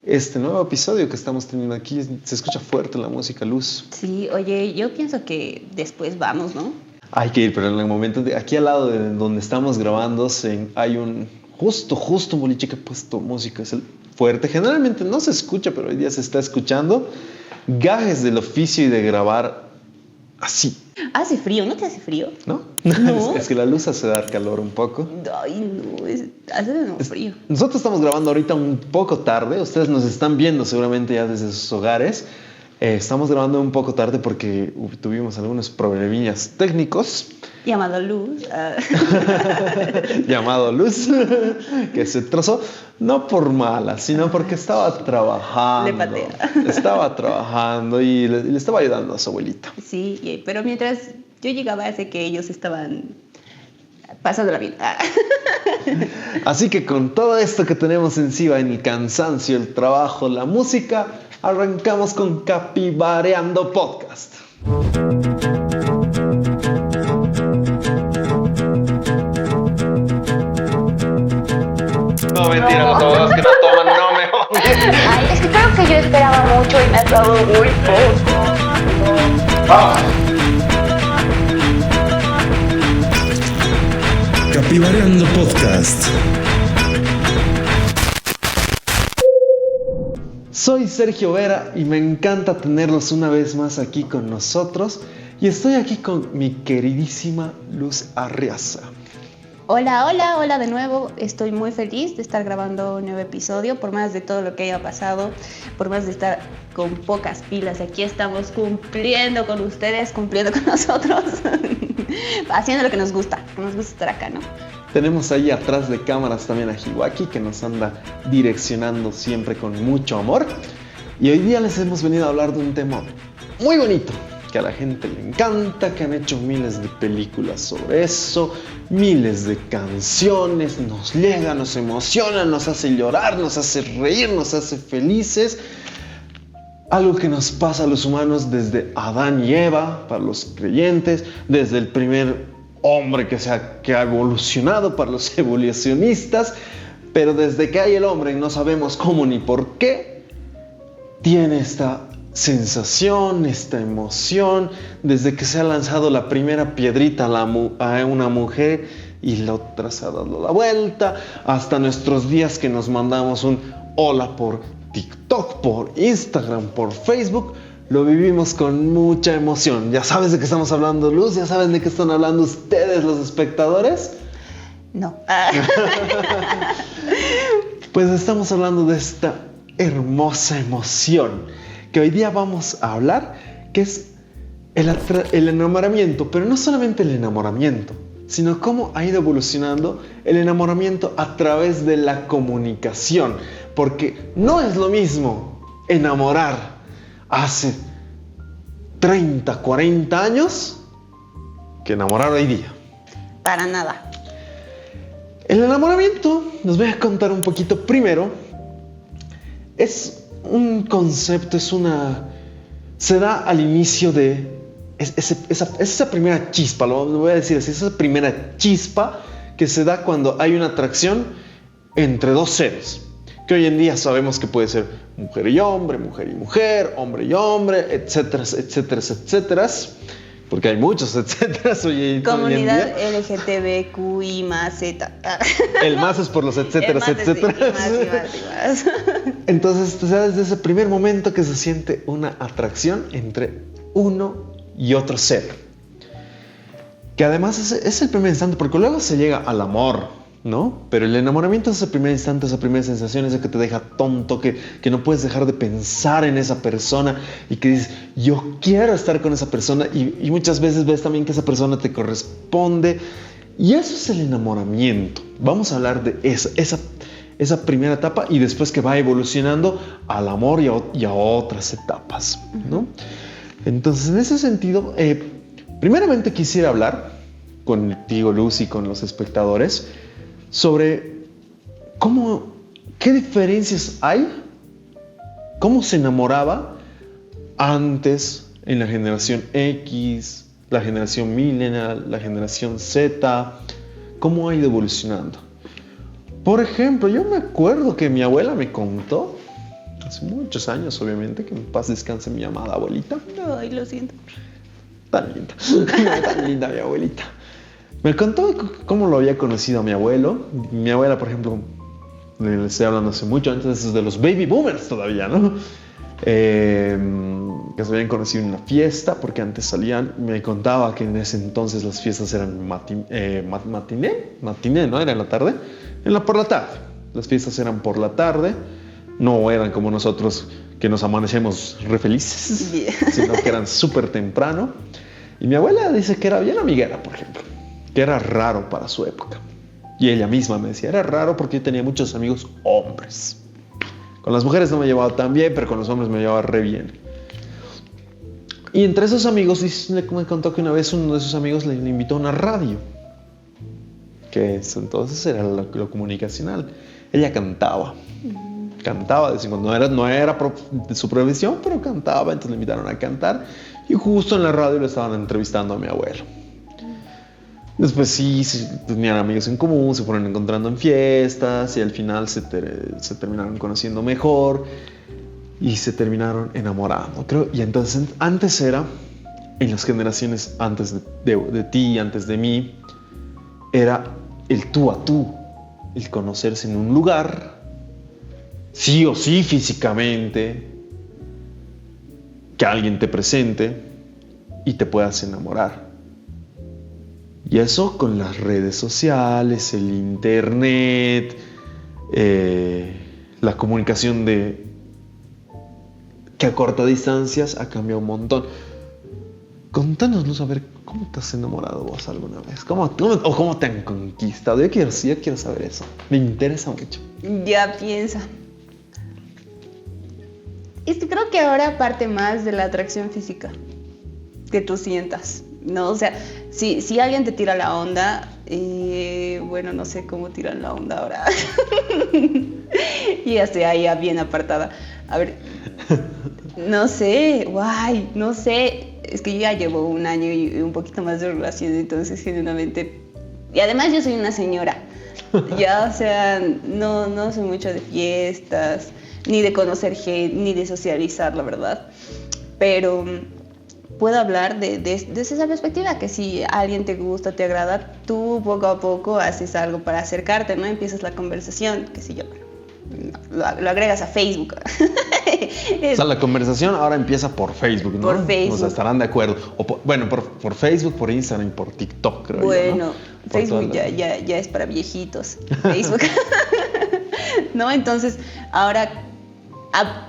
este nuevo episodio que estamos teniendo aquí. Se escucha fuerte la música, Luz. Sí, oye, yo pienso que después vamos, ¿no? Hay que ir, pero en el momento de aquí al lado de donde estamos grabando hay un justo un boliche que ha puesto música. Es el fuerte. Generalmente no se escucha, pero hoy día se está escuchando. Gajes del oficio y de grabar así. Hace frío, ¿no te hace frío? ¿No? No. Es que la luz hace dar calor un poco. Ay, no, hace frío. Nosotros estamos grabando ahorita un poco tarde. Ustedes nos están viendo seguramente ya desde sus hogares. Estamos grabando un poco tarde porque tuvimos algunos problemillas técnicos. Llamado Luz. Llamado Luz, que se trozó, no por mala, sino porque estaba trabajando. Le patea. Estaba trabajando y le estaba ayudando a su abuelita. Sí, pero mientras yo llegaba, sé que ellos estaban pasando la vida. Así que con todo esto que tenemos encima, en el cansancio, el trabajo, la música, arrancamos con Capibareando Podcast. No, mentira, los abogados que no toman no me oyen. Ay, es que creo que yo esperaba mucho y me ha dado muy poco. Capibareando Podcast. Soy Sergio Vera y me encanta tenerlos una vez más aquí con nosotros. Y estoy aquí con mi queridísima Luz Arriaza. Hola de nuevo. Estoy muy feliz de estar grabando un nuevo episodio, por más de todo lo que haya pasado, por más de estar con pocas pilas. Aquí estamos cumpliendo con ustedes, cumpliendo con nosotros, haciendo lo que nos gusta estar acá, ¿no? Tenemos ahí atrás de cámaras también a Hiwaki, que nos anda direccionando siempre con mucho amor. Y hoy día les hemos venido a hablar de un tema muy bonito, que a la gente le encanta, que han hecho miles de películas sobre eso, miles de canciones, nos llega, nos emociona, nos hace llorar, nos hace reír, nos hace felices. Algo que nos pasa a los humanos desde Adán y Eva, para los creyentes, desde el primer hombre que ha evolucionado para los evolucionistas, pero desde que hay el hombre y no sabemos cómo ni por qué, tiene esta sensación, esta emoción, desde que se ha lanzado la primera piedrita a una mujer y la otra se ha dado la vuelta, hasta nuestros días que nos mandamos un hola por TikTok, por Instagram, por Facebook. Lo vivimos con mucha emoción. ¿Ya sabes de qué estamos hablando, Luz? ¿Ya saben de qué están hablando ustedes, los espectadores? No. Pues estamos hablando de esta hermosa emoción que hoy día vamos a hablar, que es el enamoramiento, pero no solamente el enamoramiento, sino cómo ha ido evolucionando el enamoramiento a través de la comunicación, porque no es lo mismo enamorar hace 30, 40 años que enamorar hoy día. Para nada. El enamoramiento, les voy a contar un poquito primero, es un concepto, se da al inicio de esa primera chispa, lo voy a decir así, esa primera chispa que se da cuando hay una atracción entre dos seres, que hoy en día sabemos que puede ser mujer y hombre mujer, hombre y hombre, etcétera, porque hay muchos etcéteras hoy Comunidad LGTBQI más Z. El más es por los etcéteras, etcétera. Y más. Entonces, desde ese primer momento que se siente una atracción entre uno y otro ser. Que además es el primer instante, porque luego se llega al amor, ¿no? Pero el enamoramiento es ese primer instante, esa primera sensación, esa que te deja tonto, que no puedes dejar de pensar en esa persona y que dices, yo quiero estar con esa persona, y muchas veces ves también que esa persona te corresponde, y eso es el enamoramiento. Vamos a hablar de esa primera etapa y después que va evolucionando al amor y a otras etapas, ¿no? Entonces, en ese sentido, primeramente quisiera hablar contigo, Luz, y con los espectadores sobre qué diferencias hay, cómo se enamoraba antes en la generación X, la generación millennial, la generación Z, cómo ha ido evolucionando. Por ejemplo, yo me acuerdo que mi abuela me contó hace muchos años, obviamente, que en paz descanse mi amada abuelita. Ay, lo siento. Tan linda, tan linda mi abuelita. Me contó cómo lo había conocido a mi abuelo. Mi abuela, por ejemplo, le estoy hablando hace mucho, antes de los baby boomers todavía, ¿no? Que se habían conocido en una fiesta, porque antes salían, me contaba que en ese entonces las fiestas eran matiné, ¿no? Era en la tarde, por la tarde. Las fiestas eran por la tarde, no eran como nosotros que nos amanecemos re felices, sino que eran súper temprano. Y mi abuela dice que era bien amiguera, por ejemplo, que era raro para su época. Y ella misma me decía, era raro porque yo tenía muchos amigos hombres. Con las mujeres no me llevaba tan bien, pero con los hombres me llevaba re bien. Y entre esos amigos, me contó que una vez uno de sus amigos le invitó a una radio. Que eso entonces era lo comunicacional. Ella cantaba. Cantaba, de cuando no era de su profesión, pero cantaba, entonces le invitaron a cantar. Y justo en la radio le estaban entrevistando a mi abuelo. Después sí, tenían amigos en común, se fueron encontrando en fiestas y al final se terminaron conociendo mejor y se terminaron enamorando, creo. Y entonces antes era, en las generaciones antes de ti, antes de mí, era el tú a tú, el conocerse en un lugar, sí o sí físicamente, que alguien te presente y te puedas enamorar. Y eso con las redes sociales, el internet, la comunicación que a cortas distancias ha cambiado un montón. Contanos, a ver, ¿cómo te has enamorado vos alguna vez? ¿Cómo te han conquistado? Yo quiero saber eso. Me interesa mucho. Ya piensa. Creo que ahora parte más de la atracción física que tú sientas, ¿no? O sea, si alguien te tira la onda, bueno, no sé cómo tiran la onda ahora. Y ya estoy ahí bien apartada. A ver, no sé, no sé. Es que yo ya llevo un año y un poquito más de relación, entonces genuinamente... Y además yo soy una señora. Ya, o sea, no soy mucho de fiestas, ni de conocer gente, ni de socializar, la verdad. Pero puedo hablar desde esa perspectiva, que si alguien te gusta, te agrada, tú poco a poco haces algo para acercarte, ¿no? Empiezas la conversación, qué sé yo, lo agregas a Facebook. O sea, la conversación ahora empieza por Facebook, ¿no? Por Facebook. O sea, estarán de acuerdo. Por Facebook, por Instagram, por TikTok, creo bueno, yo, ¿no? Facebook ya es para viejitos. Facebook. ¿No? Entonces, ahora...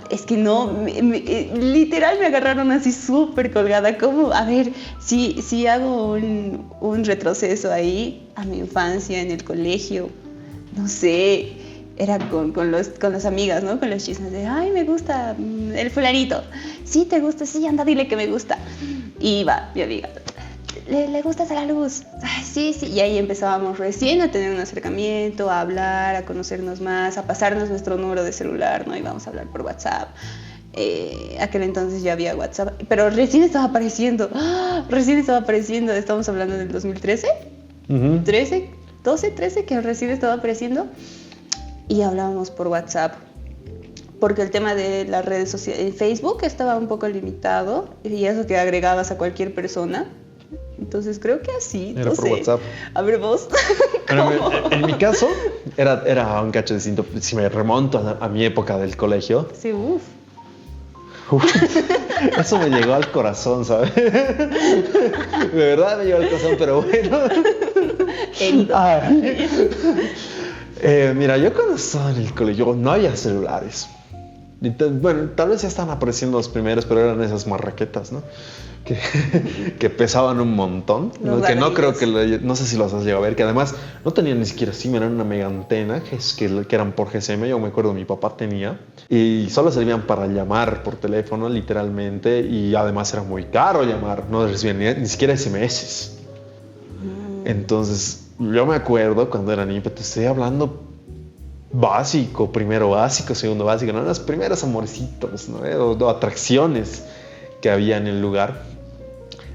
es que no, literal me agarraron así súper colgada. ¿Cómo? A ver, si hago un retroceso ahí a mi infancia en el colegio, no sé, era con las amigas, ¿no? Con los chismes de, ay, me gusta el fulanito. Sí, te gusta, sí, anda, dile que me gusta. Y va, mi amiga, ¿le gustas a la luz? Ay, sí. Y ahí empezábamos recién a tener un acercamiento, a hablar, a conocernos más, a pasarnos nuestro número de celular, ¿no? Y vamos a hablar por WhatsApp. Aquel entonces ya había WhatsApp, pero recién estaba apareciendo. Estamos hablando del 2013. 13, que recién estaba apareciendo. Y hablábamos por WhatsApp. Porque el tema de las redes sociales, en Facebook estaba un poco limitado. Y eso que agregabas a cualquier persona. Entonces creo que así, era por WhatsApp. A ver vos. Bueno, en mi caso era un cacho distinto. Si me remonto a mi época del colegio. Sí, uff. Eso me llegó al corazón, ¿sabes? De verdad me llegó al corazón, pero bueno. Mira, yo cuando estaba en el colegio no había celulares. Bueno, tal vez ya estaban apareciendo los primeros, pero eran esas marraquetas, ¿no? Que pesaban un montón, ¿no? Que no creo no sé si los has llegado a ver, que además no tenían ni siquiera SIM, eran una mega antena que eran por GSM. Yo me acuerdo, mi papá tenía, y solo servían para llamar por teléfono, literalmente, y además era muy caro llamar, no recibían ni siquiera SMS. Entonces, yo me acuerdo cuando era niño, pero te estoy hablando básico, primero básico, segundo básico, ¿no? Los primeros amorcitos, ¿no? O atracciones que había en el lugar.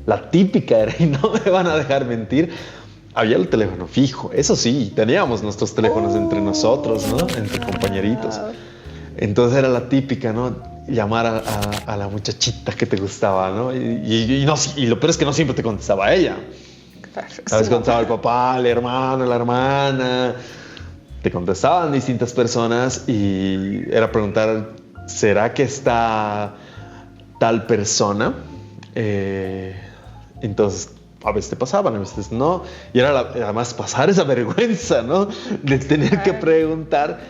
La típica era, y no me van a dejar mentir, había el teléfono fijo. Eso sí, teníamos nuestros teléfonos entre nosotros, ¿no? Entre compañeritos. Entonces era la típica, ¿no? Llamar a la muchachita que te gustaba, ¿no? Y lo peor es que no siempre te contestaba ella. A veces contestaba el papá, el hermano, la hermana. Te contestaban distintas personas y era preguntar, ¿será que está tal persona? Entonces, a veces te pasaban, a veces no. Y era además pasar esa vergüenza, ¿no? De tener que preguntar.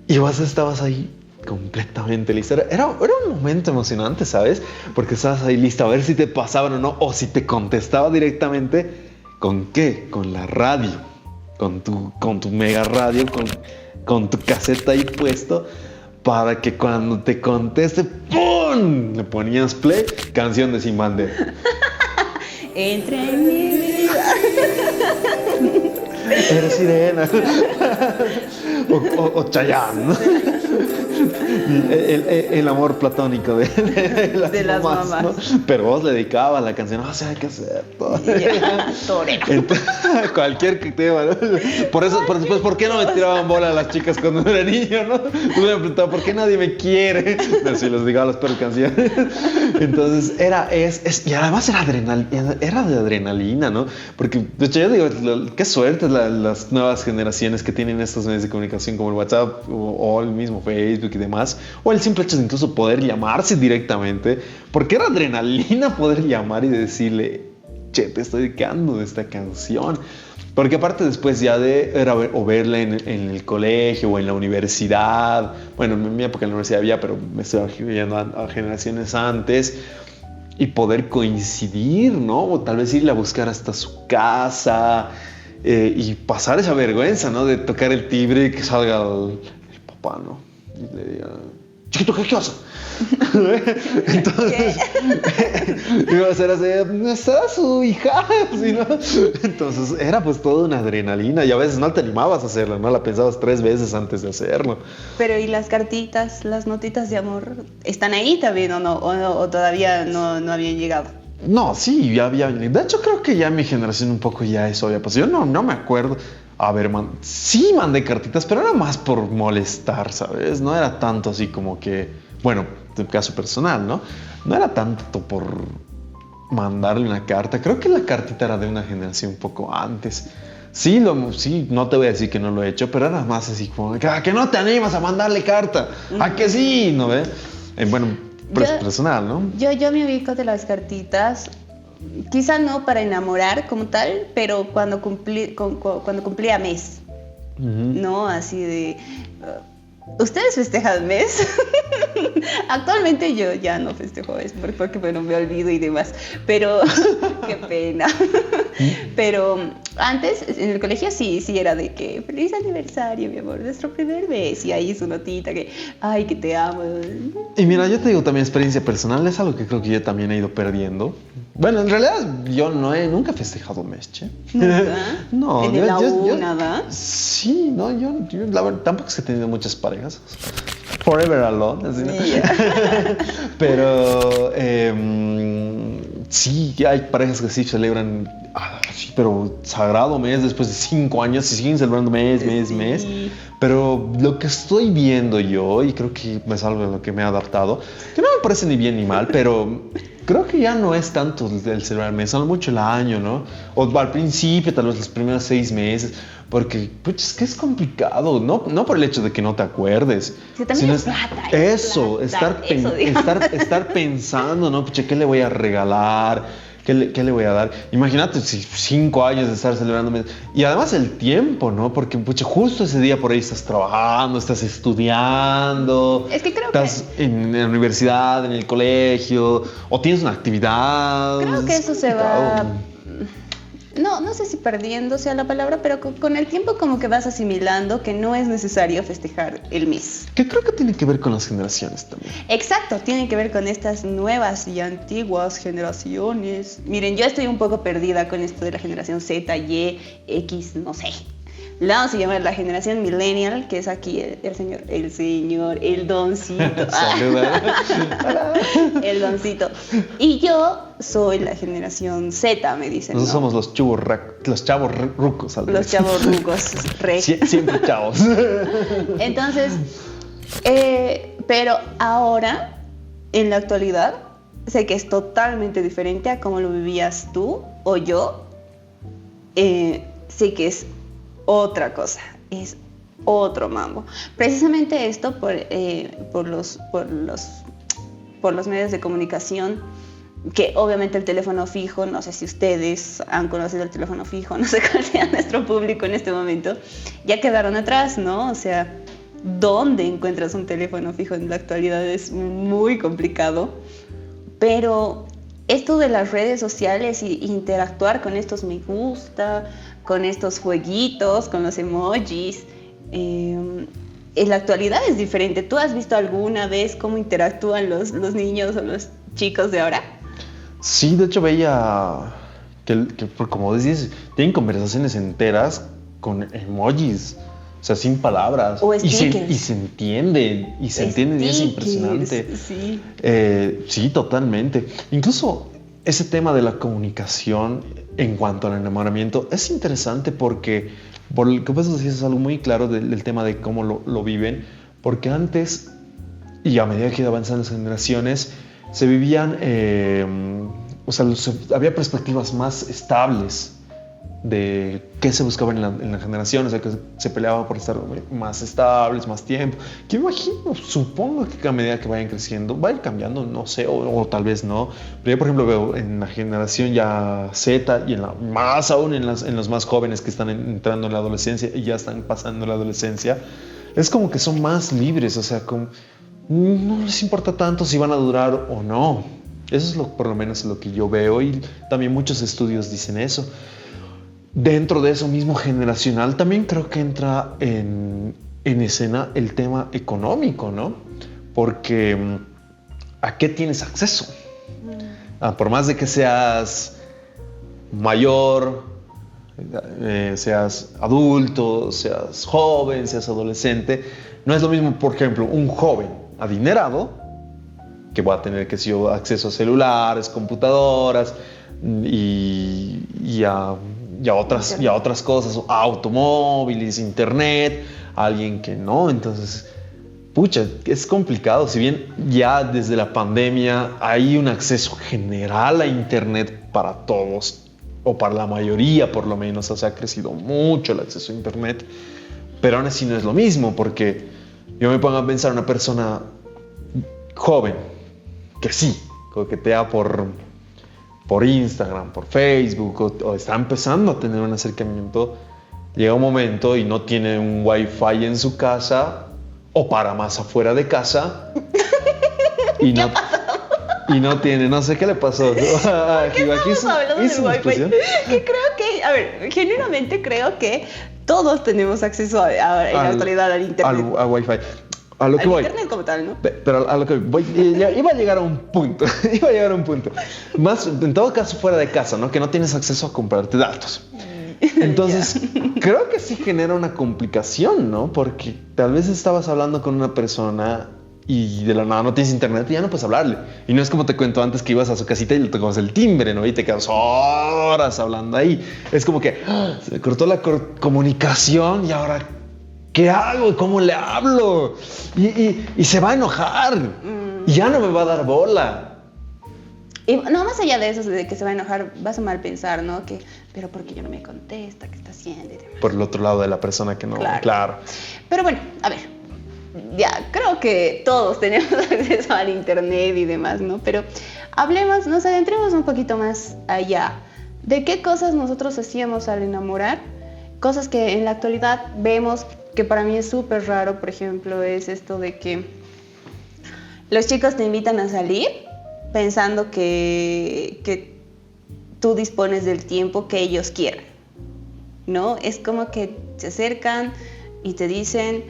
Y vos estabas ahí completamente lista. Era un momento emocionante, ¿sabes? Porque estabas ahí lista a ver si te pasaban o no. O si te contestaba directamente. ¿Con qué? Con la radio. Con tu mega radio. Con tu caseta ahí puesto. Para que cuando te conteste, ¡pum! Le ponías play. Canción de Sin Bandera. Entre en mi vida. Eres sirena. o Chayanne. El amor platónico de las mamás, ¿no? Pero vos le dedicabas la canción, o sea, hay que hacer todo. Torero. Cualquier tema, ¿no? Por eso, después, ¿por qué no me tiraban bola a las chicas cuando era niño, no? Tú me preguntabas, ¿por qué nadie me quiere? Pero si les dedicaba las peores canciones. Entonces, y además era de adrenalina, ¿no? Porque, de hecho, yo digo, qué suerte las nuevas generaciones que tienen estos medios de comunicación como el WhatsApp o el mismo Facebook y demás, o el simple hecho de incluso poder llamarse directamente, porque era adrenalina poder llamar y decirle, che, te estoy dedicando de esta canción. Porque aparte después ya verla en el colegio o en la universidad, bueno, en mi época en la universidad había, pero me estoy yendo a generaciones antes, y poder coincidir, ¿no? O tal vez irle a buscar hasta su casa y pasar esa vergüenza, ¿no? De tocar el timbre y que salga el papá, ¿no? Y le diga, chiquito, ¿qué pasa? Entonces, iba a ser así, ¿será su hija? ¿Sí, no? Entonces, era pues toda una adrenalina y a veces no te animabas a hacerlo, ¿no? La pensabas 3 veces antes de hacerlo. Pero, ¿y las cartitas, las notitas de amor, están ahí también o no? ¿O todavía no habían llegado? No, sí, ya había. De hecho, creo que ya en mi generación un poco ya eso había pasado. Yo no me acuerdo. A ver, sí mandé cartitas, pero era más por molestar, ¿sabes? No era tanto así como que, bueno, en caso personal, ¿no? No era tanto por mandarle una carta. Creo que la cartita era de una generación un poco antes. Sí, no te voy a decir que no lo he hecho, pero era más así como, que no te animas a mandarle carta. ¿A que sí? ¿No ves? Bueno, personal, ¿no? Yo me ubico de las cartitas. Quizá no para enamorar como tal, pero cuando cumplía mes, ¿no? Así de... ¿Ustedes festejan mes? Actualmente yo ya no festejo mes porque bueno, me olvido y demás, pero qué pena. Pero antes en el colegio sí era de que feliz aniversario, mi amor, nuestro primer mes, y ahí su notita que ay, que te amo. Y mira, yo te digo también experiencia personal, es algo que creo que yo también he ido perdiendo. Bueno, en realidad yo nunca he festejado mes, che. ¿Nunca? No, ¿En el AU nada? Sí, no, yo la verdad, tampoco es que he tenido muchas parejas. Forever alone, así, ¿no? Yeah. Pero sí, hay parejas que sí celebran, sí, pero sagrado mes después de 5 años y siguen celebrando mes. Pero lo que estoy viendo yo, y creo que me salvo de lo que me he adaptado, que no me parece ni bien ni mal, pero creo que ya no es tanto el celebrar mes, solo mucho el año, ¿no? O al principio, tal vez los primeros 6 meses, porque pues, es que es complicado, no por el hecho de que no te acuerdes, que también sino es plata. Estar pensando, ¿no? Pucha, ¿qué le voy a regalar? ¿Qué le voy a dar? Imagínate 5 años de estar celebrando. Y además el tiempo, ¿no? Porque pucha, justo ese día por ahí estás trabajando, estás estudiando. Es que creo estás en la universidad, en el colegio, o tienes una actividad. Creo que eso se va... No sé si perdiendo sea la palabra, pero con el tiempo como que vas asimilando que no es necesario festejar el mes. Que creo que tiene que ver con las generaciones también. Exacto, tiene que ver con estas nuevas y antiguas generaciones. Miren, yo estoy un poco perdida con esto de la generación Z, Y, X, no sé. La vamos a llamar la generación millennial, que es aquí el doncito. El doncito. Y yo soy la generación Z, me dicen. Nosotros somos los chavos rucos. Los chavos rucos, siempre chavos. Entonces, Pero ahora, en la actualidad, sé que es totalmente diferente a cómo lo vivías tú o yo. Sé que es otra cosa, es otro mambo. Precisamente esto por los medios de comunicación, que obviamente el teléfono fijo, no sé si ustedes han conocido el teléfono fijo, no sé cuál sea nuestro público en este momento, ya quedaron atrás, ¿no? O sea, ¿dónde encuentras un teléfono fijo en la actualidad? Es muy complicado, pero esto de las redes sociales y interactuar con estos me gusta, con estos jueguitos, con los emojis, en la actualidad es diferente. ¿Tú has visto alguna vez cómo interactúan los niños o los chicos de ahora? Sí, de hecho veía que como dices, tienen conversaciones enteras con emojis, o sea, sin palabras. O y stickers. se entienden, y es impresionante. Sí. Sí, totalmente. Incluso ese tema de la comunicación en cuanto al enamoramiento es interesante porque, por lo que vos decís, es algo muy claro del tema de cómo lo viven, porque antes, y a medida que iban avanzando las generaciones, se vivían, había perspectivas más estables de qué se buscaba en la generación, o sea, que se peleaba por estar más estables, más tiempo. Que me imagino, supongo que a medida que vayan creciendo, va a ir cambiando, no sé, o tal vez no. Pero yo, por ejemplo, veo en la generación ya Z y más aún en los más jóvenes que están entrando en la adolescencia y ya están pasando la adolescencia, es como que son más libres, o sea, no les importa tanto si van a durar o no. Eso es por lo menos lo que yo veo, y también muchos estudios dicen eso. Dentro de eso mismo generacional también creo que entra en escena el tema económico, ¿no? Porque ¿a qué tienes acceso? Por más de que seas mayor, seas adulto, seas joven, seas adolescente, no es lo mismo, por ejemplo, un joven adinerado que va a tener, qué sé yo, acceso a celulares, computadoras y a otras cosas, automóviles, internet, alguien que no. Entonces, pucha, es complicado. Si bien ya desde la pandemia hay un acceso general a internet para todos, o para la mayoría por lo menos, o sea, ha crecido mucho el acceso a internet, pero aún así no es lo mismo, porque yo me pongo a pensar una persona joven que sí coquetea por Instagram, por Facebook, o está empezando a tener un acercamiento, llega un momento y no tiene un wifi en su casa, o para más afuera de casa, y no tiene, no sé qué le pasó. ¿Por qué estamos hablando del wifi? Que creo que, a ver, genuinamente creo que todos tenemos acceso en la actualidad al internet. A wifi. A lo que voy. Internet como tal, ¿no? Pero a lo que voy, iba a llegar a un punto. Más, en todo caso, fuera de casa, ¿no? Que no tienes acceso a comprarte datos. Entonces, creo que sí genera una complicación, ¿no? Porque tal vez estabas hablando con una persona y de la nada no tienes internet y ya no puedes hablarle. Y no es como te cuento antes, que ibas a su casita y le tocabas el timbre, ¿no? Y te quedas horas hablando ahí. Es como que se cortó la comunicación y ahora, ¿qué hago? ¿Cómo le hablo? Y se va a enojar. Y ya no me va a dar bola. Y no, más allá de eso, de que se va a enojar, vas a mal pensar, ¿no? Pero ¿por qué yo no me contesta? ¿Qué está haciendo? Por el otro lado de la persona que no. Claro. Pero bueno, a ver, ya creo que todos tenemos acceso al internet y demás, ¿no? Pero hablemos, nos adentremos un poquito más allá. ¿De qué cosas nosotros hacíamos al enamorar? Cosas que en la actualidad vemos, que para mí es súper raro. Por ejemplo, es esto de que los chicos te invitan a salir pensando que tú dispones del tiempo que ellos quieran, ¿no? Es como que se acercan y te dicen,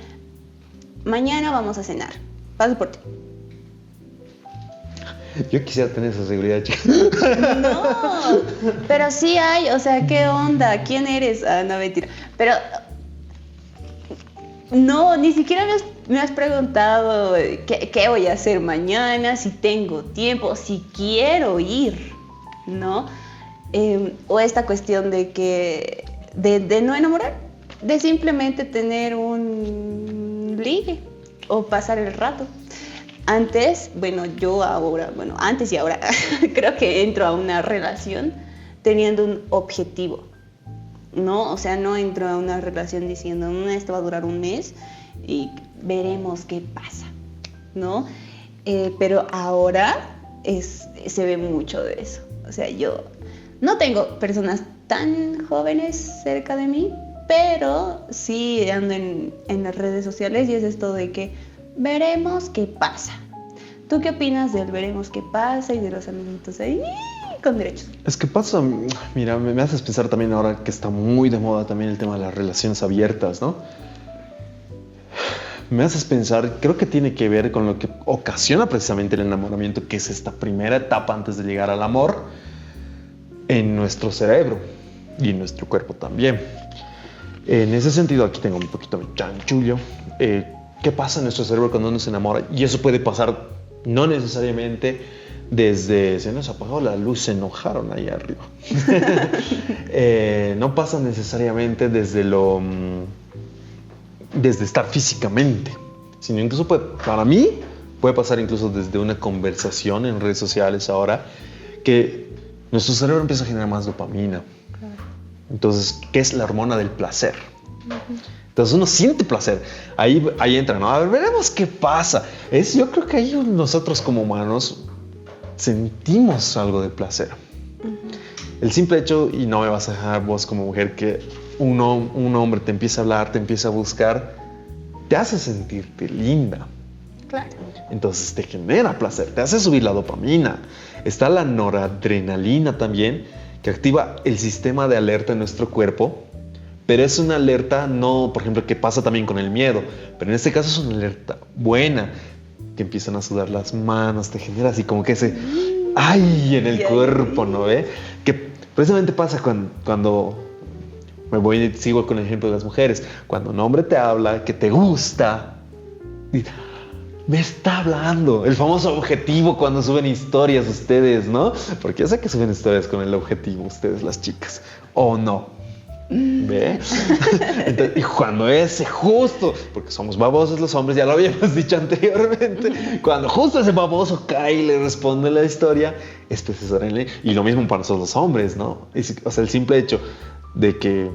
mañana vamos a cenar, paso por ti. Yo quisiera tener esa seguridad, chica. No, pero sí hay, o sea, ¿qué onda? ¿Quién eres? No, mentira. Pero no, ni siquiera me has preguntado qué voy a hacer mañana, si tengo tiempo, si quiero ir, ¿no? O esta cuestión de no enamorar, de simplemente tener un ligue o pasar el rato. Antes y ahora creo que entro a una relación teniendo un objetivo, ¿no? O sea, no entro a una relación diciendo, esto va a durar un mes y veremos qué pasa, ¿no? Pero ahora se ve mucho de eso. O sea, yo no tengo personas tan jóvenes cerca de mí, pero sí ando en las redes sociales y es esto de que veremos qué pasa. ¿Tú qué opinas del veremos qué pasa y de los amiguitos ahí con derechos? Es que pasa, mira, me haces pensar también ahora que está muy de moda también el tema de las relaciones abiertas, ¿no? Me haces pensar, creo que tiene que ver con lo que ocasiona precisamente el enamoramiento, que es esta primera etapa antes de llegar al amor en nuestro cerebro y en nuestro cuerpo también. En ese sentido, aquí tengo un poquito de chanchullo. ¿Qué pasa en nuestro cerebro cuando uno se enamora? Y eso puede pasar no necesariamente desde se nos apagó la luz, se enojaron ahí arriba. No pasa necesariamente desde estar físicamente, sino incluso para mí puede pasar incluso desde una conversación en redes sociales ahora, que nuestro cerebro empieza a generar más dopamina. Entonces, ¿qué es la hormona del placer? Entonces uno siente placer. Ahí entra, ¿no? A ver, veremos qué pasa. Yo creo que ahí nosotros como humanos sentimos algo de placer. El simple hecho, y no me vas a dejar vos como mujer, que un hombre te empieza a hablar, te empieza a buscar, te hace sentirte linda. Claro. Entonces te genera placer, te hace subir la dopamina. Está la noradrenalina también, que activa el sistema de alerta en nuestro cuerpo, pero es una alerta no, por ejemplo, que pasa también con el miedo, pero en este caso es una alerta buena, que empiezan a sudar las manos, te genera así como que ese ¡ay! En el cuerpo, ¿no ve? Que precisamente pasa cuando sigo con el ejemplo de las mujeres, cuando un hombre te habla, que te gusta, me está hablando. El famoso objetivo cuando suben historias ustedes, ¿no? Porque yo sé que suben historias con el objetivo ustedes, las chicas, ¿o no? ¿Ve? Entonces, y cuando ese justo, porque somos babosos los hombres, ya lo habíamos dicho anteriormente, cuando justo ese baboso cae y le responde la historia, es precisamente, y lo mismo para nosotros los hombres, ¿no? O sea, el simple hecho de que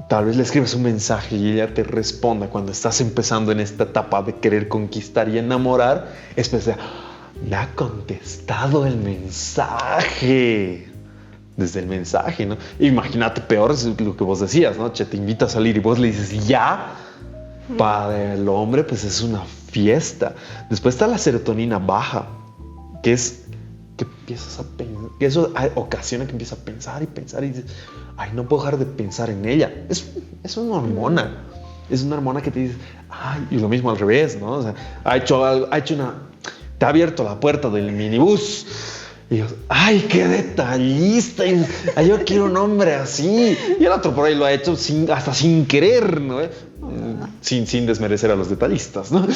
tal vez le escribes un mensaje y ella te responda cuando estás empezando en esta etapa de querer conquistar y enamorar, es pensar, me ha contestado el mensaje. Desde el mensaje, ¿no? Imagínate, peor es lo que vos decías, ¿no? Che, te invita a salir y vos le dices ya. Para el hombre, pues es una fiesta. Después está la serotonina baja, que es que empiezas a pensar, que eso ocasiona que empiezas a pensar y dices, ay, no puedo dejar de pensar en ella. Es una hormona. Es una hormona que te dice, ay, y lo mismo al revés, ¿no? O sea, te ha abierto la puerta del minibús. Y yo, ¡ay, qué detallista! Yo quiero un hombre así. Y el otro por ahí lo ha hecho hasta sin querer, ¿no? Sin desmerecer a los detallistas, ¿no?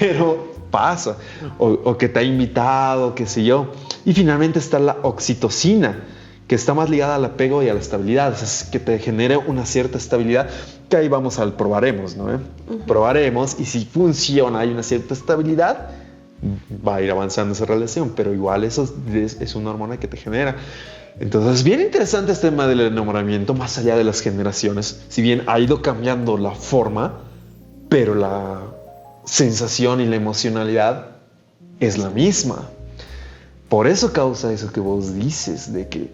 Pero pasa. O que te ha invitado, qué sé yo. Y finalmente está la oxitocina, que está más ligada al apego y a la estabilidad. Es que te genera una cierta estabilidad, que ahí vamos al probaremos, ¿no? Probaremos, y si funciona, hay una cierta estabilidad, va a ir avanzando esa relación, pero igual eso es una hormona que te genera. Entonces es bien interesante este tema del enamoramiento más allá de las generaciones. Si bien ha ido cambiando la forma, pero la sensación y la emocionalidad es la misma. Por eso causa eso que vos dices, de que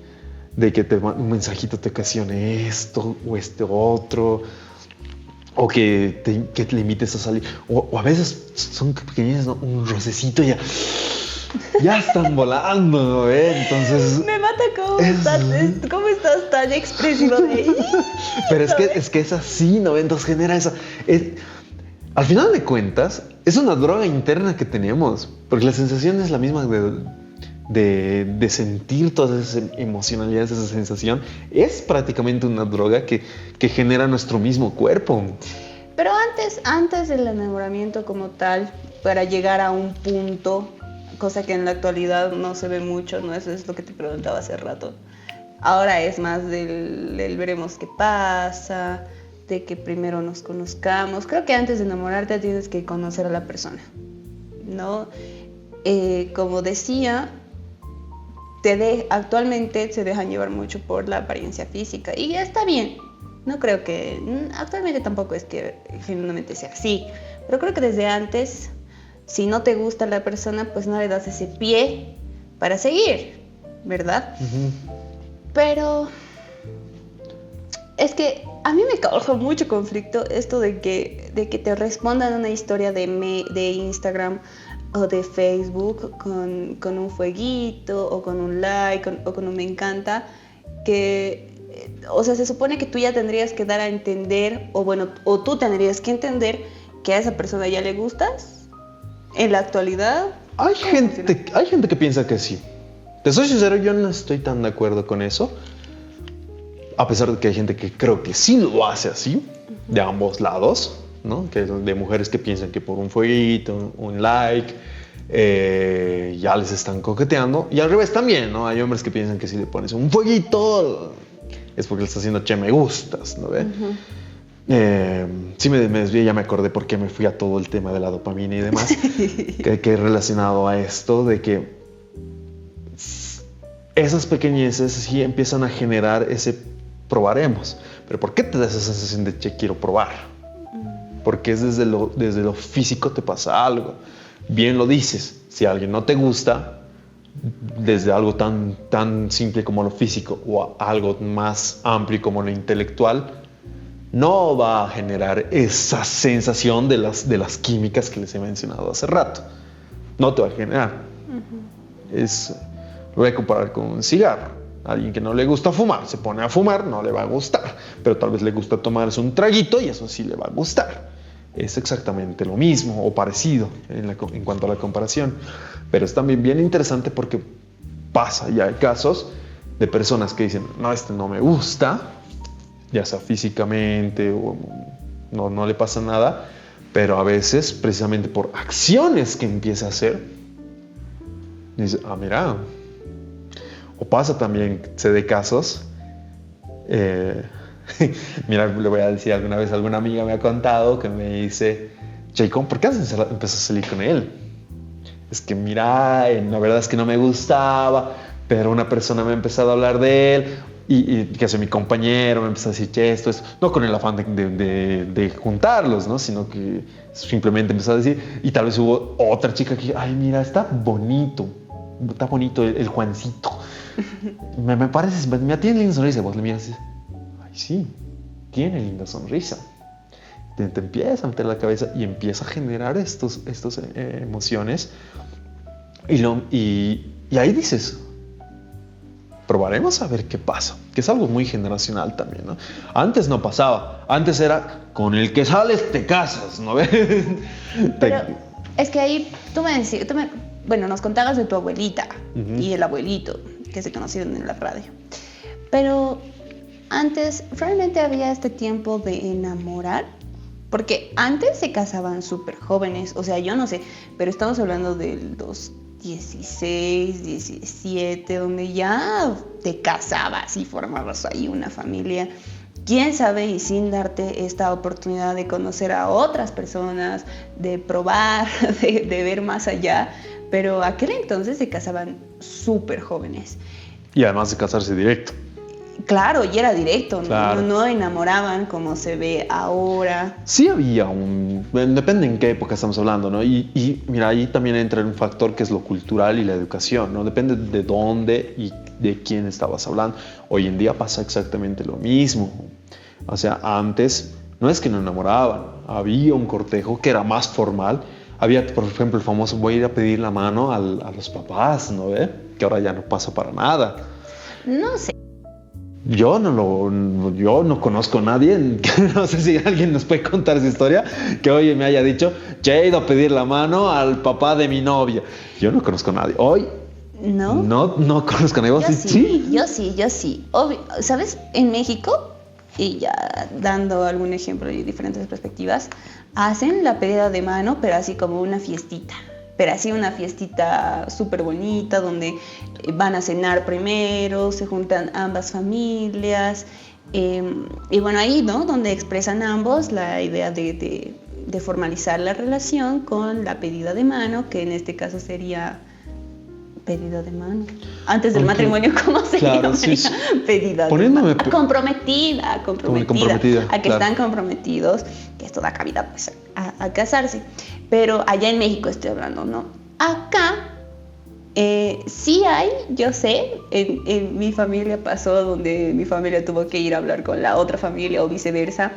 un mensajito te ocasione esto o este otro, o que te limites a salir, o a veces son pequeñas, ¿no? Un rocecito y ya están volando, ¿no? Entonces me mata cómo estás tan expresivo de ahí. Pero es que es así, ¿no? Entonces genera esa al final de cuentas es una droga interna que tenemos, porque la sensación es la misma de sentir todas esas emocionalidades, esa sensación. Es prácticamente una droga que genera nuestro mismo cuerpo. Pero antes del enamoramiento como tal, para llegar a un punto, cosa que en la actualidad no se ve mucho, ¿no? Eso es lo que te preguntaba hace rato. Ahora es más del veremos qué pasa, de que primero nos conozcamos. Creo que antes de enamorarte tienes que conocer a la persona, ¿no? Como decía, actualmente se dejan llevar mucho por la apariencia física y ya está bien. No creo que, actualmente tampoco es que genuinamente sea así, pero creo que desde antes, si no te gusta la persona, pues no le das ese pie para seguir, ¿verdad? Uh-huh. Pero es que a mí me causó mucho conflicto esto de que te respondan una historia de Instagram o de Facebook con un fueguito o con un like o con un me encanta, que, o sea, se supone que tú ya tendrías que dar a entender, o tú tendrías que entender que a esa persona ya le gustas en la actualidad. Hay gente que piensa que sí. Te soy sincero, yo no estoy tan de acuerdo con eso. A pesar de que hay gente que creo que sí lo hace así, de ambos lados, ¿no? Que de mujeres que piensan que por un fueguito, un like, ya les están coqueteando. Y al revés también, ¿no? Hay hombres que piensan que si le pones un fueguito es porque le estás haciendo che me gustas, ¿no? Uh-huh. Sí me desvié, ya me acordé por qué me fui a todo el tema de la dopamina y demás, que es relacionado a esto de que esas pequeñeces sí empiezan a generar ese probaremos. Pero ¿por qué te da esa sensación de che, quiero probar? Porque es desde lo físico te pasa algo. Bien lo dices, si alguien no te gusta, desde algo tan simple como lo físico o algo más amplio como lo intelectual, no va a generar esa sensación de las químicas que les he mencionado hace rato. No te va a generar. Uh-huh. Lo voy a comparar con un cigarro. Alguien que no le gusta fumar, se pone a fumar, no le va a gustar. Pero tal vez le gusta tomarse un traguito y eso sí le va a gustar. Es exactamente lo mismo o parecido en cuanto a la comparación. Pero es también bien interesante porque pasa, ya hay casos de personas que dicen, no, no me gusta, ya sea físicamente o no le pasa nada, pero a veces precisamente por acciones que empieza a hacer, dice, mira. O pasa también, sé de casos, mira, le voy a decir alguna vez, alguna amiga me ha contado que me dice, Jacob, ¿por qué empezó a salir con él? Es que mira, la verdad es que no me gustaba, pero una persona me ha empezado a hablar de él y que hace mi compañero, me empezó a decir, che, esto, no con el afán de juntarlos, ¿no? Sino que simplemente empezó a decir, y tal vez hubo otra chica que, ay, mira, está bonito el Juancito. Me parece, mira, tiene linda sonrisa. Vos le miras y dices, ay, sí, tiene linda sonrisa. Te empieza a meter la cabeza y empieza a generar estas emociones. Y ahí dices, probaremos a ver qué pasa. Que es algo muy generacional también, ¿no? Antes no pasaba. Antes era, con el que sales te casas, ¿no ves? Pero es que ahí nos contabas de tu abuelita. Uh-huh. Y el abuelito que se conocieron en la radio. Pero antes realmente había este tiempo de enamorar, porque antes se casaban súper jóvenes, o sea, yo no sé, pero estamos hablando de los 16, 17, donde ya te casabas y formabas ahí una familia. Quién sabe, y sin darte esta oportunidad de conocer a otras personas, de probar, de ver más allá. Pero aquel entonces se casaban súper jóvenes. Y además de casarse directo. Claro, y era directo, claro. No enamoraban como se ve ahora. Sí había depende en qué época estamos hablando, ¿no? Y mira, ahí también entra un factor que es lo cultural y la educación, ¿no? Depende de dónde y de quién estabas hablando. Hoy en día pasa exactamente lo mismo. O sea, antes no es que no enamoraban, había un cortejo que era más formal. Había, por ejemplo, el famoso voy a ir a pedir la mano a los papás, ¿no ve? Que ahora ya no pasa para nada. No sé. Yo no conozco a nadie, no sé si alguien nos puede contar esa historia, que hoy me haya dicho, he ido a pedir la mano al papá de mi novia. Yo no conozco a nadie. Hoy no conozco a nadie. Yo sí. Obvio, ¿sabes? En México, y ya dando algún ejemplo de diferentes perspectivas, hacen la pedida de mano, pero así como una fiestita. Pero así una fiestita súper bonita, donde van a cenar primero, se juntan ambas familias Y bueno, ahí, ¿no? Donde expresan ambos la idea de formalizar la relación con la pedida de mano, que en este caso sería pedida de mano. Antes del matrimonio, ¿cómo se llama? Sí. Pedida de mano. Comprometida. A que están comprometidos, que esto da cabida pues a casarse. Pero allá en México estoy hablando, ¿no? Acá sí hay, yo sé, en mi familia pasó donde mi familia tuvo que ir a hablar con la otra familia o viceversa.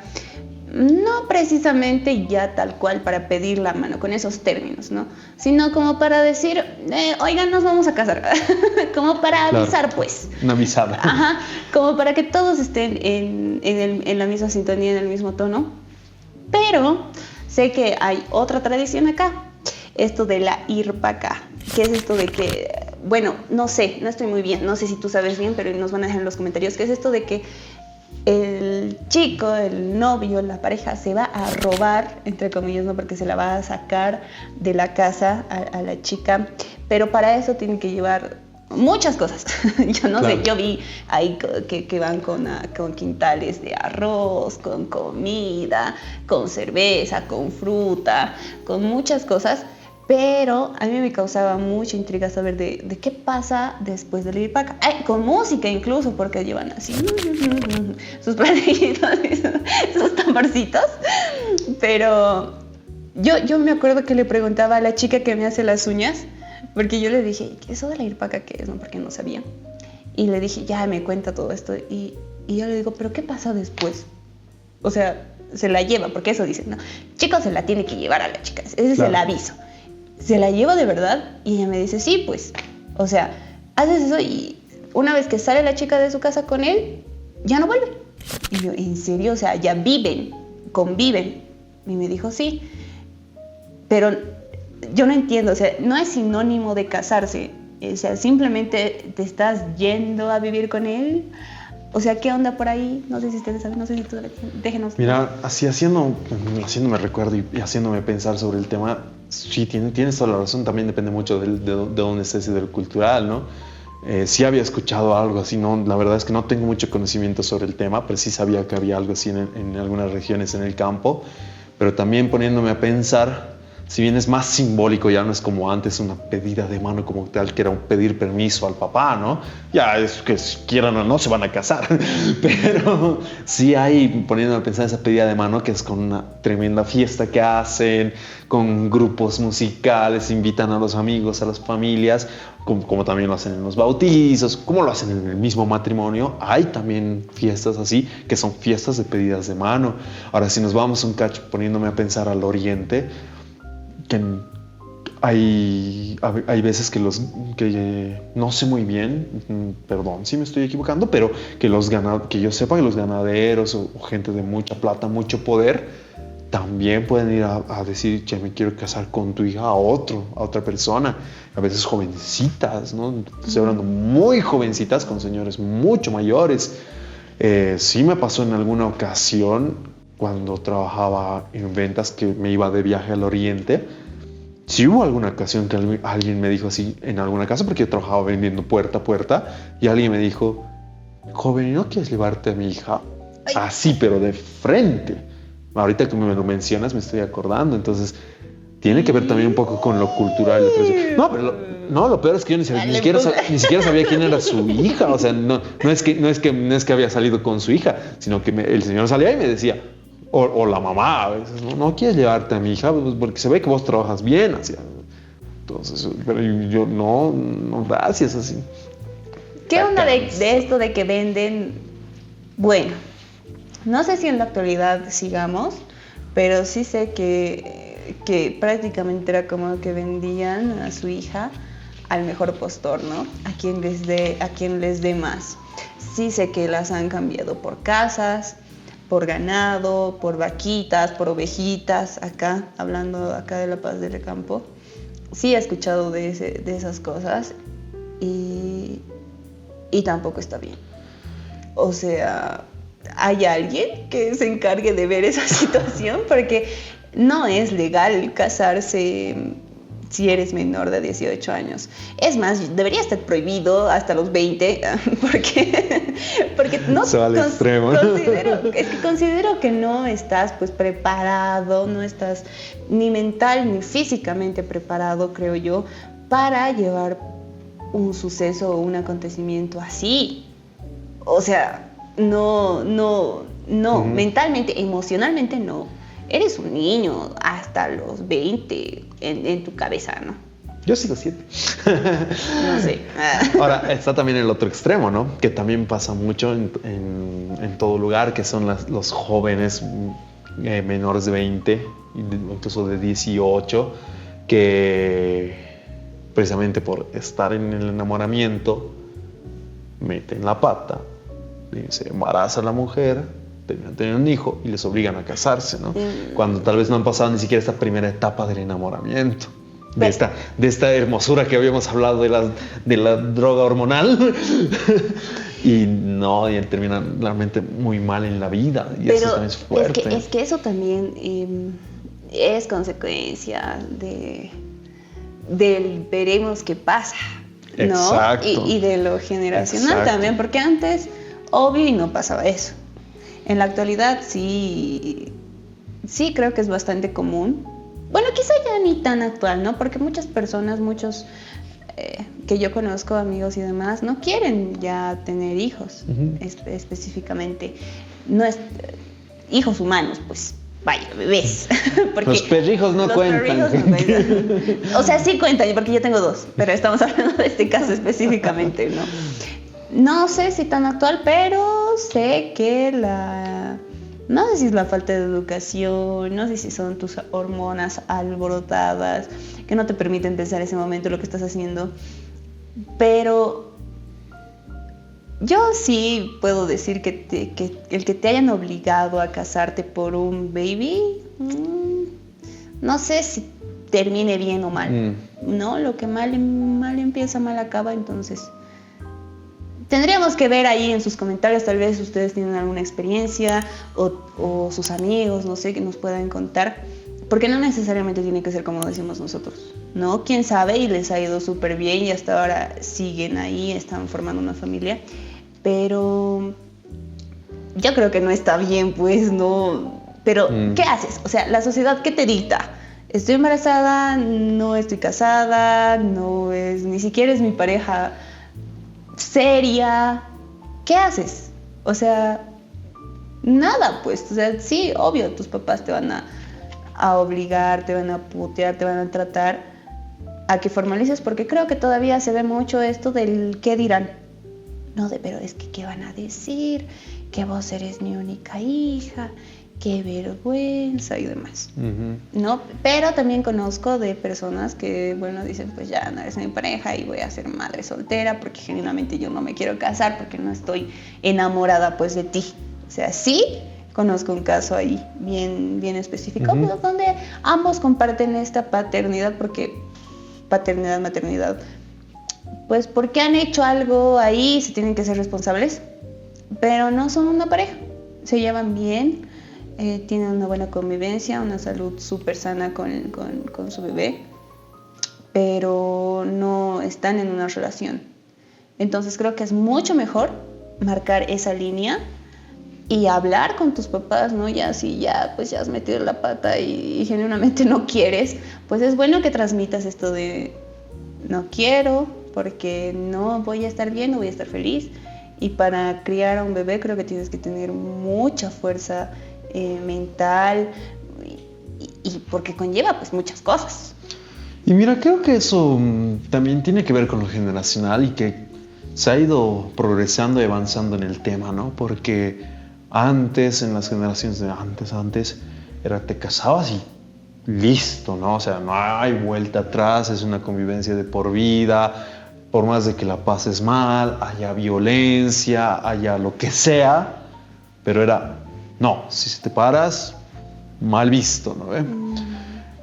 No precisamente ya tal cual para pedir la mano con esos términos, ¿no? Sino como para decir, oigan, nos vamos a casar. Como para avisar, pues. Una avisada. Ajá, como para que todos estén en la misma sintonía, en el mismo tono. Pero sé que hay otra tradición acá, esto de la irpaca. ¿Qué es esto de que, bueno, no sé, no estoy muy bien, no sé si tú sabes bien, pero nos van a dejar en los comentarios, ¿qué es esto de que el chico, el novio, la pareja se va a robar, entre comillas, no, porque se la va a sacar de la casa a la chica, pero para eso tienen que llevar muchas cosas? Yo no sé, yo vi ahí que van con quintales de arroz, con comida, con cerveza, con fruta, con muchas cosas. Pero a mí me causaba mucha intriga saber de qué pasa después del irpaca. Con música incluso, porque llevan así sus platillitos, sus tamborcitos. Pero yo me acuerdo que le preguntaba a la chica que me hace las uñas, porque yo le dije, ¿eso de la irpaca qué es? No, porque no sabía. Y le dije, ya me cuenta todo esto. Y yo le digo, ¿pero qué pasa después? O sea, se la lleva, porque eso dicen, ¿no? Chico se la tiene que llevar a la chica, ese es el aviso. ¿Se la lleva de verdad? Y ella me dice, sí, pues. O sea, haces eso y una vez que sale la chica de su casa con él, ya no vuelve. Y yo, ¿en serio? O sea, ya viven, conviven. Y me dijo, sí. Pero yo no entiendo, o sea, no es sinónimo de casarse. O sea, simplemente te estás yendo a vivir con él. O sea, ¿qué onda por ahí? No sé si ustedes saben, no sé si tú, déjenos. Mira, así haciéndome recuerdo y haciéndome pensar sobre el tema, sí, tienes toda la razón, también depende mucho de dónde estés y del cultural, ¿no? Sí había escuchado algo así, ¿no? La verdad es que no tengo mucho conocimiento sobre el tema, pero sí sabía que había algo así en algunas regiones en el campo, pero también poniéndome a pensar, si bien es más simbólico, ya no es como antes una pedida de mano como tal, que era un pedir permiso al papá, ¿no? Ya es que si quieran o no se van a casar, pero sí hay, poniéndome a pensar, esa pedida de mano que es con una tremenda fiesta que hacen, con grupos musicales, invitan a los amigos, a las familias, como también lo hacen en los bautizos, como lo hacen en el mismo matrimonio. Hay también fiestas así, que son fiestas de pedidas de mano. Ahora, si nos vamos un cacho poniéndome a pensar al oriente, que hay veces que no sé muy bien, perdón si me estoy equivocando, pero que yo sepa que los ganaderos o gente de mucha plata, mucho poder, también pueden ir a decir, che, me quiero casar con tu hija a otra persona, a veces jovencitas, ¿no? Estoy hablando muy jovencitas con señores mucho mayores. Sí me pasó en alguna ocasión, cuando trabajaba en ventas, que me iba de viaje al oriente. Sí hubo alguna ocasión que alguien me dijo así en alguna casa, porque yo trabajaba vendiendo puerta a puerta, y alguien me dijo, joven, ¿no quieres llevarte a mi hija? Así, pero de frente. Ahorita que me lo mencionas me estoy acordando, entonces tiene que ver también un poco con lo cultural. No, pero lo peor es que yo ni siquiera sabía quién era su hija. O sea, no es que había salido con su hija, sino que el señor salía y me decía, o la mamá a veces, ¿no quieres llevarte a mi hija? Pues porque se ve que vos trabajas bien. Así. Entonces, pero yo no, gracias, así. ¿Qué onda de esto de que venden? Bueno, no sé si en la actualidad sigamos, pero sí sé que prácticamente era como que vendían a su hija al mejor postor, ¿no? A quien les dé más. Sí sé que las han cambiado por casas, por ganado, por vaquitas, por ovejitas, hablando acá de La Paz del Campo. Sí he escuchado de esas cosas y tampoco está bien. O sea, ¿hay alguien que se encargue de ver esa situación? Porque no es legal casarse si eres menor de 18 años. Es más, debería estar prohibido hasta los 20, porque no Se va al extremo. considero que no estás pues preparado, no estás ni mental ni físicamente preparado, creo yo, para llevar un suceso o un acontecimiento así. O sea, no, mentalmente, emocionalmente no. Eres un niño hasta los 20 en tu cabeza, ¿no? Yo sigo 7. No sé. Ahora, está también el otro extremo, ¿no? Que también pasa mucho en todo lugar, que son los jóvenes menores de 20, incluso de 18, que precisamente por estar en el enamoramiento meten la pata, se embaraza a la mujer, terminan teniendo un hijo y les obligan a casarse, ¿no? Cuando tal vez no han pasado ni siquiera esta primera etapa del enamoramiento. De esta hermosura que habíamos hablado de la droga hormonal. Y terminan realmente muy mal en la vida. Y pero eso también es fuerte. Es que eso también es consecuencia del veremos qué pasa, ¿no? Exacto. Y de lo generacional. Exacto. También, porque antes, obvio, y no pasaba eso. En la actualidad sí creo que es bastante común. Bueno, quizá ya ni tan actual, ¿no? Porque muchas personas, muchos que yo conozco, amigos y demás, no quieren ya tener hijos, específicamente. No es hijos humanos, pues vaya, bebés. Porque los perrijos no cuentan. Perrijos no cuentan. O sea, sí cuentan, porque yo tengo 2, pero estamos hablando de este caso específicamente, ¿no? No sé si tan actual, pero sé que no sé si es la falta de educación, no sé si son tus hormonas alborotadas que no te permiten pensar en ese momento lo que estás haciendo, pero yo sí puedo decir que el que te hayan obligado a casarte por un baby, no sé si termine bien o mal, ¿no? Lo que mal empieza, mal acaba, entonces tendríamos que ver ahí en sus comentarios, tal vez ustedes tienen alguna experiencia o sus amigos, no sé, que nos puedan contar, porque no necesariamente tiene que ser como decimos nosotros, ¿no? Quién sabe, y les ha ido súper bien y hasta ahora siguen ahí, están formando una familia, pero yo creo que no está bien, pues, ¿no? Pero, ¿qué haces? O sea, la sociedad, ¿qué te dicta? Estoy embarazada, no estoy casada, ni siquiera es mi pareja seria. ¿Qué haces? O sea, nada, pues. O sea, sí, obvio, tus papás te van a obligar, te van a putear, te van a tratar a que formalices, porque creo que todavía se ve mucho esto del qué dirán. No, pero es que qué van a decir, que vos eres mi única hija, qué vergüenza y demás. ¿No? Pero también conozco de personas que, bueno, dicen, pues ya no eres mi pareja y voy a ser madre soltera porque genuinamente yo no me quiero casar porque no estoy enamorada pues de ti. O sea, sí conozco un caso ahí bien específico, pues, donde ambos comparten esta paternidad, maternidad, pues porque han hecho algo ahí, se tienen que ser responsables, pero no son una pareja, se llevan bien. Tienen una buena convivencia, una salud súper sana con su bebé, pero no están en una relación. Entonces creo que es mucho mejor marcar esa línea y hablar con tus papás, ¿no? Ya si ya has metido la pata y genuinamente no quieres, pues es bueno que transmitas esto de no quiero porque no voy a estar bien, no voy a estar feliz. Y para criar a un bebé creo que tienes que tener mucha fuerza mental y porque conlleva pues muchas cosas. Y mira, creo que eso también tiene que ver con lo generacional y que se ha ido progresando y avanzando en el tema, ¿no? Porque antes, en las generaciones de antes, te casabas y listo, ¿no? O sea, no hay vuelta atrás, es una convivencia de por vida, por más de que la pases mal, haya violencia, haya lo que sea, pero no, si te paras, mal visto, ¿no?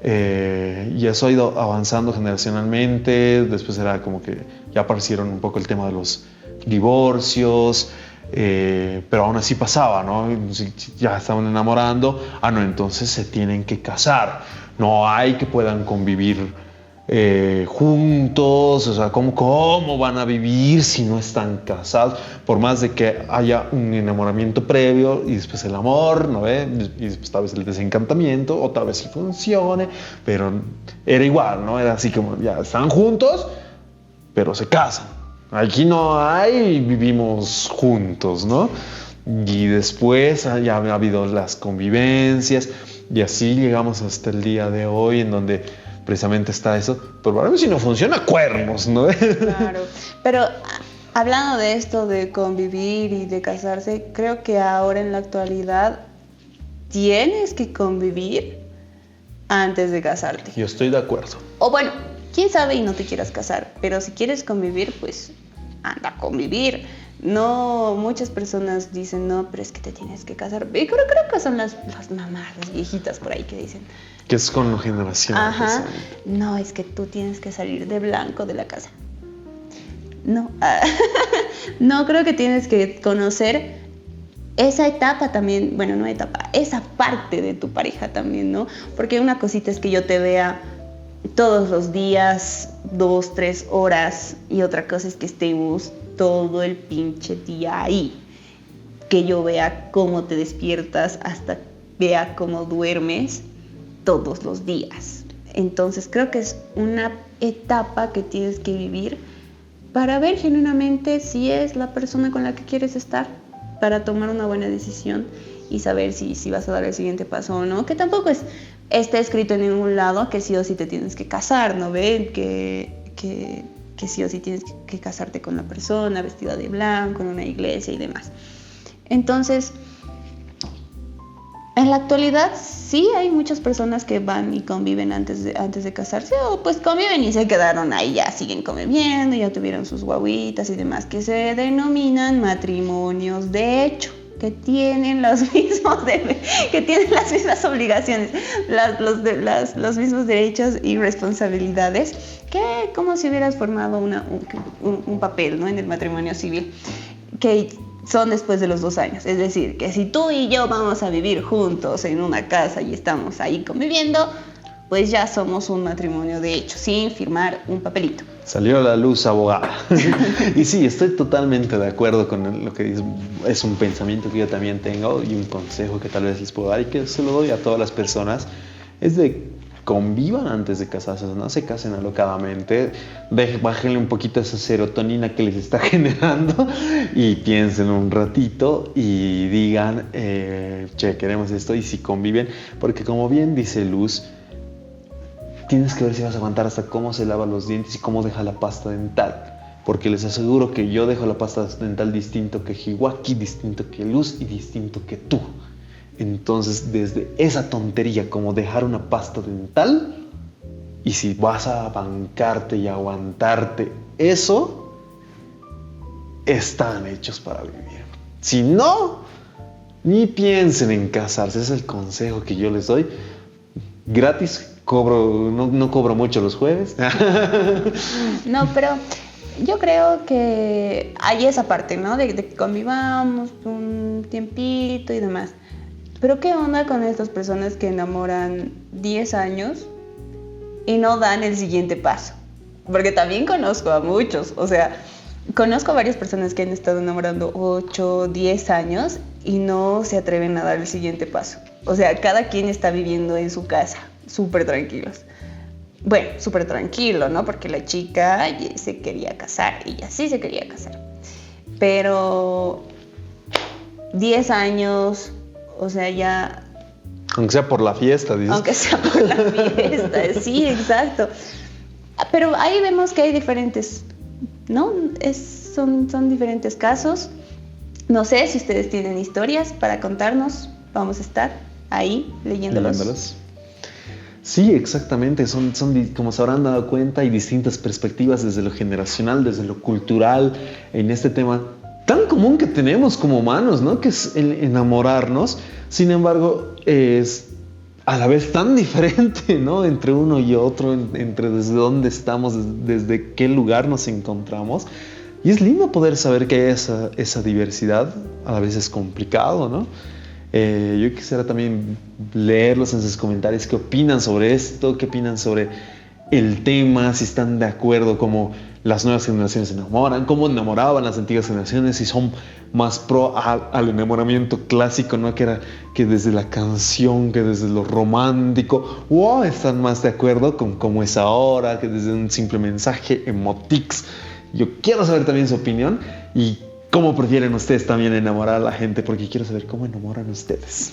Y eso ha ido avanzando generacionalmente. Después era como que ya aparecieron un poco el tema de los divorcios, pero aún así pasaba, ¿no? Si ya estaban enamorando, no, entonces se tienen que casar. No hay que puedan convivir juntos, o sea, ¿cómo van a vivir si no están casados? Por más de que haya un enamoramiento previo y después el amor, ¿no ve? Y después tal vez el desencantamiento, o tal vez sí funcione, pero era igual, ¿no? Era así como, ya están juntos, pero se casan. Aquí no hay, vivimos juntos, ¿no? Y después ya ha habido las convivencias y así llegamos hasta el día de hoy en donde precisamente está eso. Pero para mí si no funciona, cuernos, ¿no? Claro, pero hablando de esto de convivir y de casarse, creo que ahora en la actualidad tienes que convivir antes de casarte. Yo estoy de acuerdo. O bueno, quién sabe y no te quieras casar, pero si quieres convivir, pues anda a convivir. No, muchas personas dicen, no, pero es que te tienes que casar. Y creo que son las mamás, las viejitas por ahí que dicen. Que es con generación. Ajá. No, es que tú tienes que salir de blanco de la casa. No. No, creo que tienes que conocer esa etapa también, bueno, no etapa, esa parte de tu pareja también, ¿no? Porque una cosita es que yo te vea todos los días, 2, 3 horas, y otra cosa es que estemos todo el pinche día ahí. Que yo vea cómo te despiertas hasta vea cómo duermes todos los días. Entonces creo que es una etapa que tienes que vivir para ver genuinamente si es la persona con la que quieres estar, para tomar una buena decisión y saber si vas a dar el siguiente paso o no, que tampoco está escrito en ningún lado que sí o sí te tienes que casar, ¿no ven? Que sí o sí tienes que casarte con la persona vestida de blanco en una iglesia y demás. Entonces, en la actualidad sí hay muchas personas que van y conviven antes de casarse, o pues conviven y se quedaron ahí, ya siguen conviviendo, ya tuvieron sus guaguitas y demás, que se denominan matrimonios de hecho, que tienen las mismas obligaciones, los mismos derechos y responsabilidades, que como si hubieras formado un papel, ¿no? En el matrimonio civil, que son después de los 2 años. Es decir, que si tú y yo vamos a vivir juntos en una casa y estamos ahí conviviendo, pues ya somos un matrimonio de hecho, sin firmar un papelito. Salió a la luz, abogada. Y sí, estoy totalmente de acuerdo con lo que dices. Es un pensamiento que yo también tengo y un consejo que tal vez les puedo dar y que se lo doy a todas las personas. Es de convivan antes de casarse, no se casen alocadamente, bájenle un poquito esa serotonina que les está generando y piensen un ratito y digan, che, queremos esto, y si conviven, porque como bien dice Luz, tienes que ver si vas a aguantar hasta cómo se lava los dientes y cómo deja la pasta dental. Porque les aseguro que yo dejo la pasta dental distinto que Hiwaki, distinto que Luz y distinto que tú. Entonces, desde esa tontería como dejar una pasta dental, y si vas a bancarte y aguantarte eso, están hechos para vivir. Si no, ni piensen en casarse. Ese es el consejo que yo les doy. Gratis, no cobro mucho los jueves. No, pero yo creo que hay esa parte, ¿no? De que convivamos un tiempito y demás. Pero ¿qué onda con estas personas que enamoran 10 años y no dan el siguiente paso? Porque también conozco a muchos, o sea, conozco a varias personas que han estado enamorando 8, 10 años y no se atreven a dar el siguiente paso. O sea, cada quien está viviendo en su casa, súper tranquilos. Bueno, súper tranquilo, ¿no? Porque la chica se quería casar, ella sí se quería casar. Pero 10 años... O sea, ya... Aunque sea por la fiesta, dices. Aunque sea por la fiesta, sí, exacto. Pero ahí vemos que hay diferentes, ¿no? Son diferentes casos. No sé si ustedes tienen historias para contarnos. Vamos a estar ahí leyéndolos. Sí, exactamente. Son, como se habrán dado cuenta, hay distintas perspectivas desde lo generacional, desde lo cultural, en este tema tan común que tenemos como humanos, ¿no? Que es el enamorarnos. Sin embargo, es a la vez tan diferente, ¿no? Entre uno y otro, entre desde dónde estamos, desde qué lugar nos encontramos. Y es lindo poder saber que hay esa diversidad. A la vez es complicado, ¿no? Yo quisiera también leerlos en sus comentarios. ¿Qué opinan sobre esto? ¿Qué opinan sobre el tema, si están de acuerdo cómo las nuevas generaciones se enamoran, cómo enamoraban las antiguas generaciones, si son más pro al enamoramiento clásico, ¿no? Que era que desde la canción, que desde lo romántico, o están más de acuerdo con cómo es ahora, que desde un simple mensaje, emotics. Yo quiero saber también su opinión y cómo prefieren ustedes también enamorar a la gente, porque quiero saber cómo enamoran ustedes.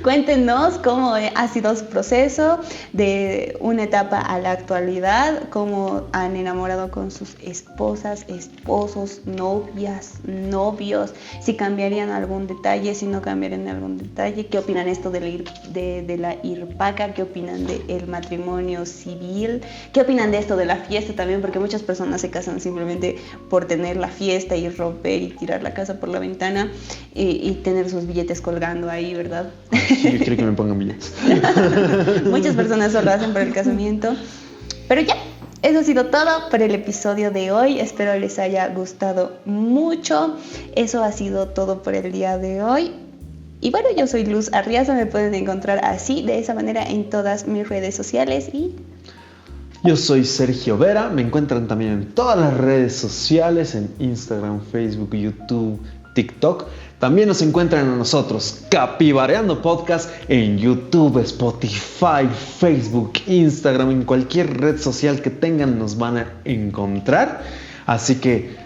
Cuéntenos cómo ha sido su proceso de una etapa a la actualidad, cómo han enamorado con sus esposas, esposos, novias, novios, si cambiarían algún detalle, si no cambiarían algún detalle, qué opinan esto de la IRPACA, qué opinan del matrimonio civil, qué opinan de esto de la fiesta también, porque muchas personas se casan simplemente por tener la fiesta y romper y tirar la casa por la ventana y tener sus billetes colgando ahí, ¿verdad? Sí, yo quiero que me pongan billetes. Muchas personas solo hacen por el casamiento. Pero ya, eso ha sido todo por el episodio de hoy. Espero les haya gustado mucho. Eso ha sido todo por el día de hoy. Y bueno, yo soy Luz Arriaza. Me pueden encontrar así, de esa manera, en todas mis redes sociales. Y yo soy Sergio Vera. Me encuentran también en todas las redes sociales, en Instagram, Facebook, YouTube, TikTok. También nos encuentran a nosotros, Capibareando Podcast, en YouTube, Spotify, Facebook, Instagram, en cualquier red social que tengan nos van a encontrar. Así que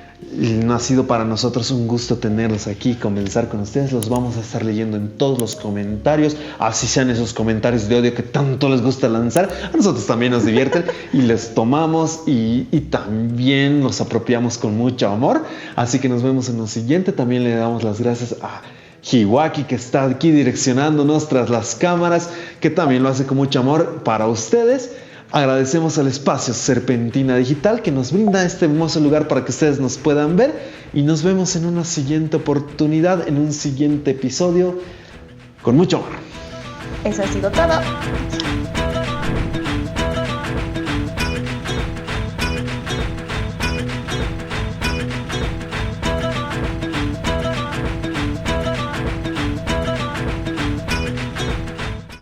ha sido para nosotros un gusto tenerlos aquí y conversar con ustedes. Los vamos a estar leyendo en todos los comentarios, así sean esos comentarios de odio que tanto les gusta lanzar. A nosotros también nos divierten y les tomamos y también los apropiamos con mucho amor. Así que nos vemos en lo siguiente. También le damos las gracias a Hiwaki, que está aquí direccionándonos tras las cámaras, que también lo hace con mucho amor para ustedes. Agradecemos al espacio Serpentina Digital que nos brinda este hermoso lugar para que ustedes nos puedan ver, y nos vemos en una siguiente oportunidad, en un siguiente episodio, con mucho amor. eso ha sido todo.